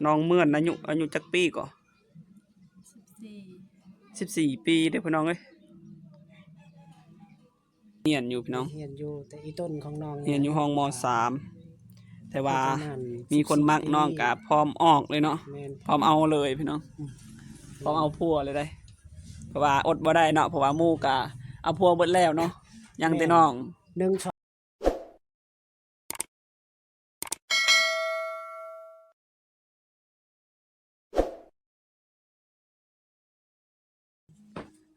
น้องเมื่อนอายุจักปีก่อ14 ปีเด้อพี่น้องเอ้ยเรียนอยู่พี่น้องเฮียนอยู่แต่อีต้นของน้องเรียนอยู่ห้องม.3แต่ว่าประมาณมีคนมักน้องก็พร้อมออกเลยเนาะแม่นพร้อมเอาเลยพี่น้องพร้อมเอาผัวเลยได้เพราะว่าอดบ่ได้เนาะเพราะว่าหมู่ก็เอาผัวเบิดแล้วเนาะยังแต่น้อง1 2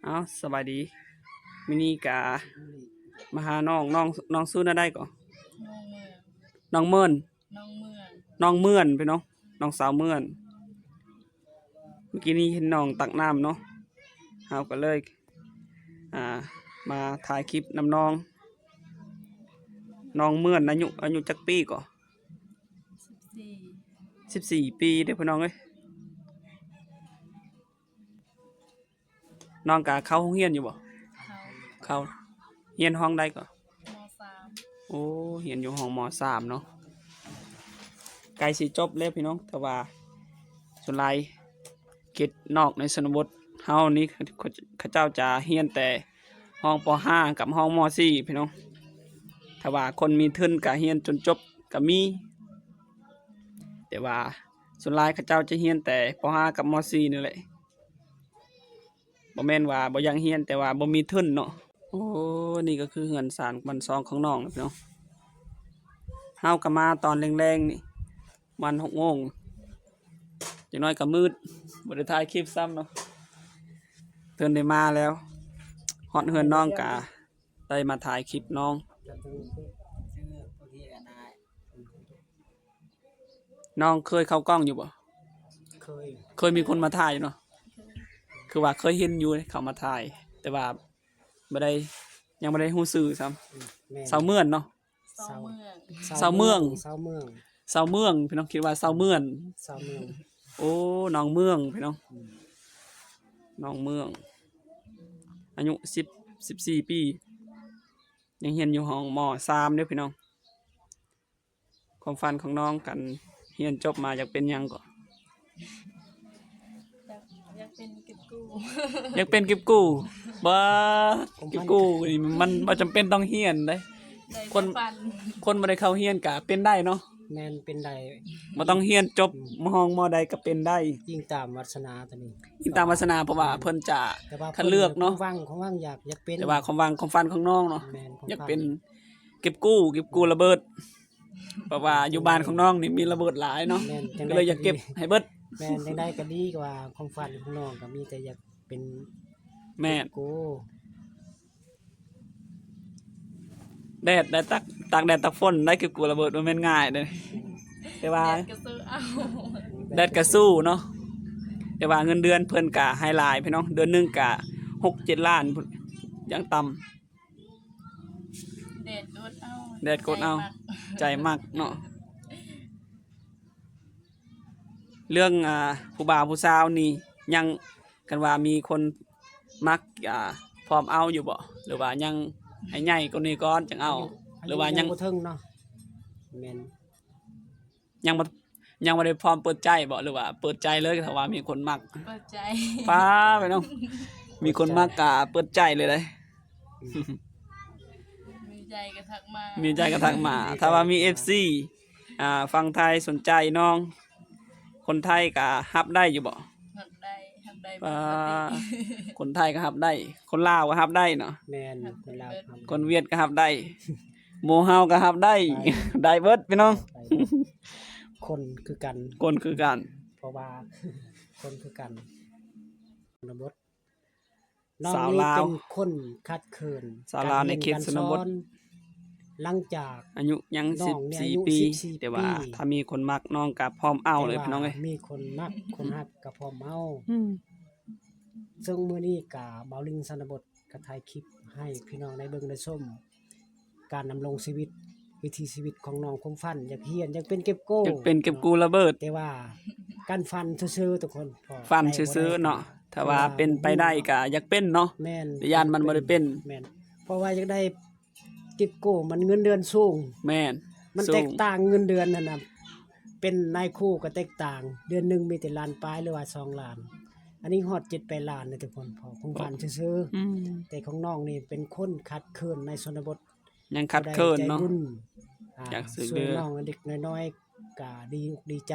เอาสบายดีมินี่กามาหาน้องซื้อน่าได้ก่อนน้องเมินน้องเมื่อนไปเนาะน้องสาวเมื่อนเมื่อกี้นี้เห็นน้องตักน้ำเนาะเฮาก็เลยมาถ่ายคลิปนำน้องเมื่อนอายุจักปีก่อน14 ปีเด้อพี่น้องเอ้ยน้องกะเข้าห้องเรียนอยู่บ่เข้าเรียนห้องใดก่อนโอ้เรียนอยู่ห้องม.3เนาะใกล้สิจบแล้วพี่น้องแต่ว่าส่วนหลายเขตนอกในชนบทเฮานี้เขาเจ้าจะเรียนแต่ห้องป.5 กับห้องม.4พี่น้องถ้าว่าคนมีทุนก็เรียนจนจบก็มีแต่ว่าส่วนหลายเขาเจ้าจะเรียนแต่ป.5 กับม.4นี่แหละบ่แม่นว่าบ่อยังเรียนแต่ว่าบ่มีทุนเนาะโอ้นี่ก็คือเฮือนศาลบ้านซองของน้องพี่น้องเฮาก็มาตอนแรงๆนี่วัน6 โมงจังน้อยก็มืดบ่ได้ถ่ายคลิปซ้ำเนาะเพิ่นได้มาแล้วฮอดเฮือนน้องก็ได้มาถ่ายคลิปน้องน้องเคยเข้ากล้องอยู่บ่เคยมีคนมาถ่ายอยู่เนาะคือว่าเคยเห็นอยู่เขามาถ่ายแต่ว่ายังบ่ได้ฮู้ชื่อซ้ำสาวเมืองเนาะสาวเมืองพี่น้องคิดว่าสาวเมืองโอ้น้องเมืองพี่น้องน้องเมืองอายุ14 ปียังเรียนอยู่ห้องม.3เด้อพี่น้องความฝันของน้องกันเรียนจบมาอยากเป็นหยังก่อนอยากเป็นเก็บกู้ อยากเป็นเก็บกู้บ่เก็บกู้นี่มันบ่จำเป็นต้องเรียนเด้คนบ่ได้เข้าเรียนก็เป็นได้เนาะแม่นเป็นได้บ่ต้องเรียนจบห้องม.ใดก็เป็นได้ยิ่งตามวาสนาตัวนี้ยิ่งตามวาสนาเพราะว่าเพิ่นจะคัดเลือกเนาะของว่างอยากเป็นแต่ว่าความฝันของน้องเนาะอยากเป็นเก็บกู้ระเบิดเพราะว่าอยู่บ้านของน้องนี่มีระเบิดหลายเนาะก็เลยอยากเก็บให้เบิดแม่นจังได้ก็ดีกว่าความฝันของน้องก็มีแต่อยากเป็นแม่นกูแดดได้ตากแดดตากฝนได้เก็บกู้ระเบิดมันแม่นง่ายเด้แต่ว่าแดดก็สู้เนาะแต่ว่าเงินเดือนเพิ่นก็ให้หลายพี่น้องเดือนนึงก็6-7 ล้านอย่างต่ำแดดกดเอาใจมากเนาะเรื่องผู้บ่าวผู้สาวนี่ยังกันว่ามีคนมักพร้อมเอาอยู่บ่หรือว่ายังให้ใหญ่กว่านี้ก่อนจังเอาหรือว่ายังบ่ถึงเนาะแม่นยังบ่ได้พร้อมเปิดใจบ่หรือว่าเปิดใจเลยถ้าว่ามีคนมักเปิดใจป้าไปน้องมีคนมักก็เปิดใจเลยเด้มีใจก็ทักมาถ้าว่ามี FC ฝั่งไทยสนใจน้องคนไทยก็รับได้อยู่บ่รับได้คนไทยก็รับได้คนลาวก็รับได้เนาะแม่นคนลาวคนเวียดก็รับได้หมู่เฮาก็รับได้ได้เบิดพี่น้องคนคือกันเพราะว่าคนคือกันระบบสาวลาวเป็นคนคัดเคินสาวลาวในเขตชนบทหลังจากอายุยัง14 ปีแต่ว่าถ้ามีคนมักน้องก็พร้อมเอาเลยพี่น้องเอ้ยมีคนมักคนฮักก็พร้อมเอาซึ่งมื้อนี้ก็บ่าวลิงชนบทก็ถ่ายคลิปให้พี่น้องได้เบิ่งได้ชมการดำรงชีวิตวิถีชีวิตของน้องคงฟันอยากเฮียนอยากเป็นเก็บกู้ระเบิดแต่ว่าการฟันซื่อๆทุกคนฟันซื่อๆเนาะถ้าว่าเป็นไปได้ก็อยากเป็นเนาะแม่นย่านมันบ่ได้เป็นแม่นเพราะว่าอยากได้เก็บกู้มันเงินเดือนสูงแม่นมันแตกต่างเงินเดือนนั่นน่ะ เป็นนายคู่ก็แตกต่าง เดือนหนึงมีแต่ล้านปลายหรือว่า2ล้าน อันนี้ฮอด7-8ล้านนะทุกคนพอของฝันซื่อ อืม ๆแต่ของน้องนี่เป็นคนคัดเคินในชนบท ยังคัดเคิน ผู้ใดใจ เนาะ บุญ อยากซื้อ ช่ว เรื ย อ น้องเด็กน้อยๆก็ดีอกดีใจ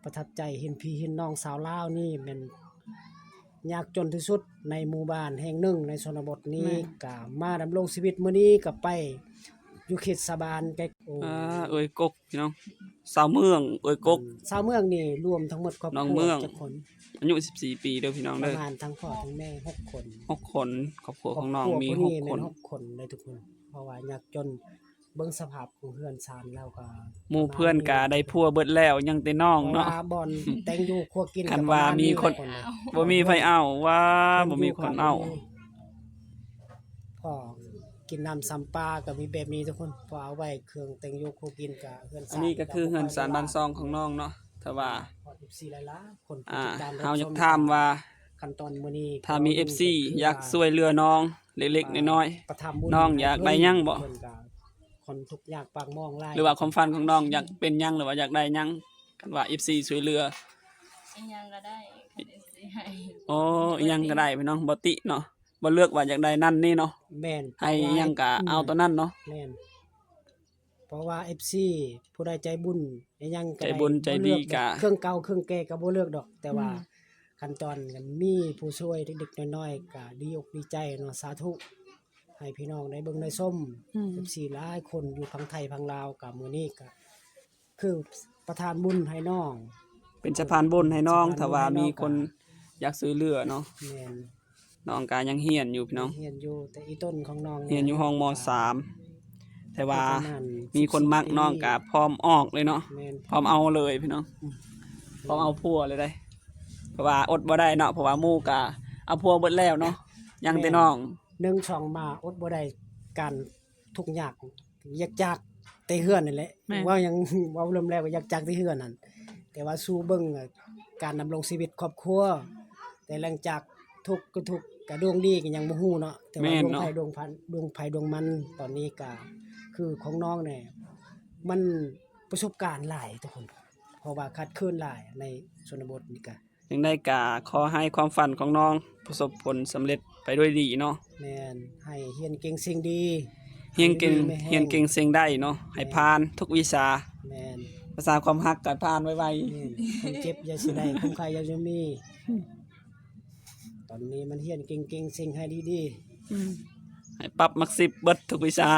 ประทับใจเห็นพี่เห็นน้องสาวลาวนี่แม่นยากจนที่สุดในหมู่บ้านแห่งหนึ่งในชนบทนี้ก็มาดำรงชีวิตมื้อนี้ก็ไปอยู่เขตสะบานใกล้โอ้ เอ้ยกกพี่น้องสาวเมืองเอ้ยกก ชาวเมืองนี่รวมทั้งหมดครอบ น้อง ครั เมื ว อง จักคน อายุ14ปีเด้อพี่น้อง ป เด้ ระ อ มาณทั้งพ่อทั้งแม่6คน 6คนครอบครัวของน้องมี ครอบครัวผู้ 6 แม่ คน 6คนเลยทุกคน เพราะว่ายากจนเบิ่งสภาพของเฮือนชานแล้วก็ หมู่เพื่อนก็ได้ผัวเบิดแล้วยังแต่น้อง เพราะ เนาะ ว่าบ่อนแต่งอยู่ครัวกิน คัน ก็ ว่า ประณ มีคน เลย บ่มีไผเอาว่าบ่มีคนเอา พ่อกินน้ำซ้ำปลาก็มีแบบนี้ทุกคนพอเอาไว้เครื่องแต่งอยู่ครัวกินก็เฮือน อันนี้ก็คือเฮือนสารบ้านซองของน้องเนาะถ้าว่า พอ14ล้านคนผู้ อ่า ติดตม เฮาอยากถามว่า ขั้นตอนมื้อนี้ ถ้ามี FC อยากช่วยเหลือน้องเล็กๆน้อย ประทับบุญ น้องอยากได้หยังบ่ เพิ่นก็คนทุกข์ยากปากมองหลาย ๆหรือว่าความฝันของน้องอยากเป็นหยังหรือว่าอยากได้หยังกันว่า FC ช่วยเหลือ อีหยังก็ได้คันสิให้ โอ้อิหยังก็ได้พี่น้องบ่ติเนาะบ่เลือกว่าอยากได้นั่นนี่เนาะ แม่น ให้อิหยังก็เอาตัวนั้นเนาะ แม่นเพราะว่า FC ผู้ใดใจบุญอิหยังก็ ใจ ได้ บุญใจดี บ่เลือ ก็ เครื่องเก่าเครื่องแก่ก็บ่เลือกดอก แต่ว่าขั้นตอนก็มีผู้ช่วยเด็กๆน้อยๆก็ดีอกดีใจเนาะสาธุให้พี่น้องได้เบิ่งได้ชม FC หลายคนอยู่พังไทยพังลาวก็มื้อนี้ก็คือประทานบุญให้น้อง เป็นสะพานบุญให้น้อง สะพานบุญ ถ้าว่า ให้น้อง มีคนอยากซื้อเรือเนาะ แม่น น้องก็ยังเฮียนอยู่พี่น้อง เรียนอยู่แต่อีต้นของน้อง เฮียนอยู่ห้องม .3 แต่ว่า ประณ มีคนมักน้องก็พร้อมออกเลยเนาะ แม่น พร้อมเอาเลยพี่น้องพร้อมเอาผัวเลยได้ เพราะว่าอดบ่ได้เนาะเพราะว่าหมู่ก็เอาผัวเบิดแล้วเนาะยังแต่น้อง 1 2มาอดบ่ได้การทุกข์ยากอยากจากแต่เฮือนนั่นแหละ แม่ ว่ายัง เว้าเริ่มแรกว่าอยากจากแต่เฮือนนั่นแต่ว่าสู้เบิ่งการดำรงชีวิตครอบครัว แต่หลังจากทุกข์ก็ทุกข์ก็ดวงดีก็ยังบ่ฮู้เนาะแต่ว่าดวงไผดวงพันดวงไผดวงมันตอนนี้ก็คือของน้องเนี่ยมันประสบการณ์หลายทุกคน เพราะว่าคัดค้นหลายในชนบทนี่ก็ ยังได้ก็ขอให้ความฝันของน้องประสบผลสำเร็จไปด้วยดีเนาะ แม่นให้เรียนเก่งสิ่งดี เฮียนเก่ง ไม่แห้ง เฮียนเก่งเสียงได้เนาะให้ผ่านทุกวิชา แม่น ภาษาความฮักก็ผ่านไว แม่นคนเจ็บอย่าสิได้คนไข้อย่าจะมี ตอนนี้มันเรียนเก่งๆสิ่งให้ดี ๆให้ปรับมัก10เบิดทุกวิชา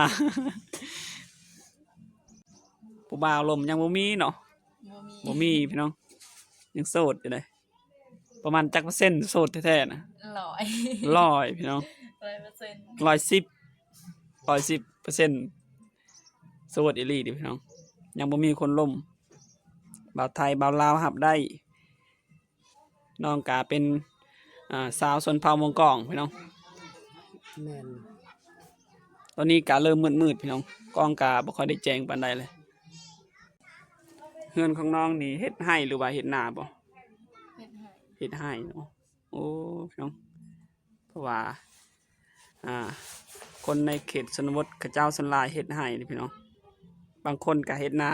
ผู้บ่าวลมยังบ่มีเนาะ บ่มี บ่มีพี่น้องยังโสดอยู่เลยประมาณจักเปอร์เซ็นต์โสดแท้ๆนะ 100พี่น้อง 100% 110%โสดอีหลีดิพี่น้องยังบ่มีคนล่มบ่าวไทยบ่าวลาวรับได้น้องกาเป็นสาวชนเผ่ามงกองพี่น้อง ๆแม่น ตอนนี้กาเริ่มมืดๆพี่น้องกล้องกาบ่ค่อยได้แจ้งปานใดเลยเฮือนของน้องนี่เฮ็ดให้หรือว่าเฮ็ดนาบ่ เฮ็ดให้ เฮ็ดให้เนาะโอ้พี่น้องเพราะว่าคนในเขตชนบทเขาเจ้าส่วนหลายเฮ็ดให้นี่พี่น้องบางคนก็เฮ็ดนา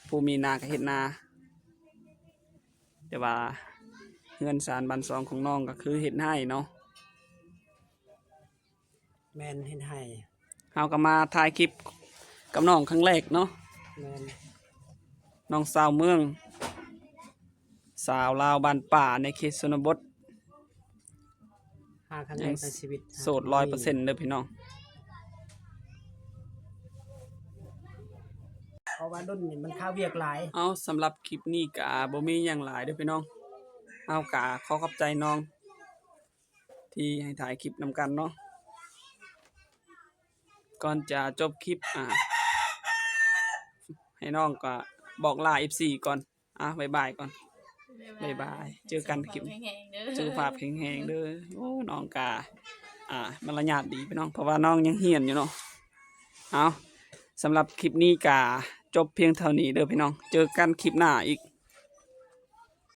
ผู้มีนาก็เฮ็ดนาแต่ว่าเฮือนสารบ้านซองของน้องก็คือเฮ็ดให้เนาะ แม่นเฮ็ดให้ เฮาก็มาถ่ายคลิปกับน้องครั้งแรกเนาะ แม่น น้องสาวเมือง สาวลาวบ้านป่าในเขตชนบท หาครั้งแรกในชีวิต โสด 100% เด้อพี่น้อง เพราะว่าดนนี่มันข้าวเวียกหลาย เอาสำหรับคลิปนี้ก็บ่มีหยังหลายเด้อพี่น้องเอาก็ขอขอบใจน้อง ที่ให้ถ่ายคลิปนำกันเนาะก่อนจะจบคลิปให้น้องก็บอกลา FC ก่อนบ๊ายบายก่อน บ๊ายบายเจอกันคลิป สุขภาพแข็งแรงเด้อโอ้น้องกามารยาทดีพี่น้องเพราะว่าน้องยังเฮียนอยู่เนาะเอาสำหรับคลิปนี้กาจบเพียงเท่านี้เด้อพี่น้องเจอกันคลิปหน้าอีก